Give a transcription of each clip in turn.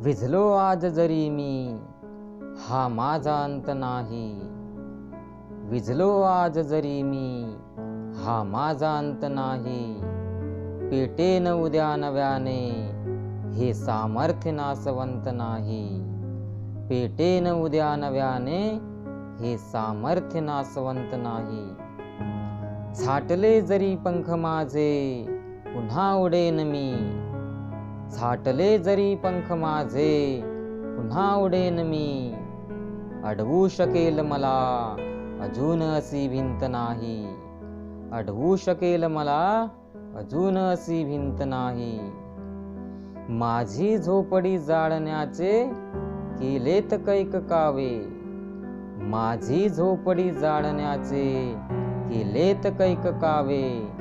विझलो आज जरी मी, हा माझा अंत नाही. विझलो आज जरी मी, हा माझा अंत नाही. पेटेन उद्या नव्याने, हे सामर्थ्य नासवंत नाही. पेटेन उद्या नव्याने, हे सामर्थ्य नासवंत नाही. छाटले जरी पंख माझे, पुन्हा उडेन मी. छाटले जरी पंख माझे, पुन्हा उडेन मी. अडवू शकेल मला अजून अशी भिंत नाही. अडवू शकेल मला अजून अशी भिंत नाही. माझी झोपडी जाळण्याचे केलेत कैक कावे. माझी झोपडी जाळण्याचे केलेत कैक कावे.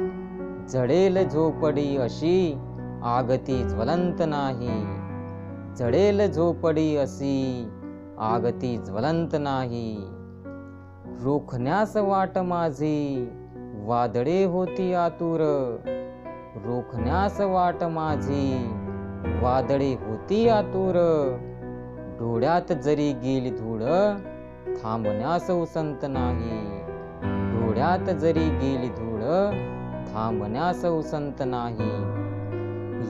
जळेल झोपडी अशी आगती ज्वलंत नाही. जळेल झोपडी अशी आगती ज्वलंत नाही. रोखण्यास वाट माझी वादळे होती आतुर. रोखण्यास वाट माझी वादळे होती आतुर. डोळ्यात जरी गेली धूळ, थांबण्यास उसंत नाही. डोळ्यात जरी गेली धूळ, थांबण्यास उसंत नाही.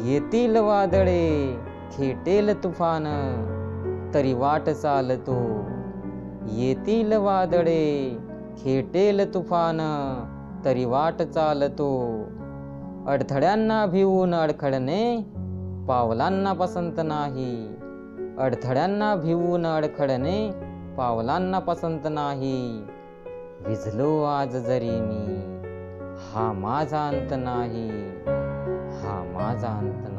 येतील वादळे खेटेल तुफान, तरी वाट चालतो. येतील वादळे खेटेल तुफान, तरी वाट चालतो. अडथळ्यांना भिवून अडखळणे पावलांना पसंत नाही. अडथळ्यांना भिवून अडखळणे पावलांना पसंत नाही. विझलो आज जरी मी, हा माझा अंत नाही. हा माझा अंत नाही.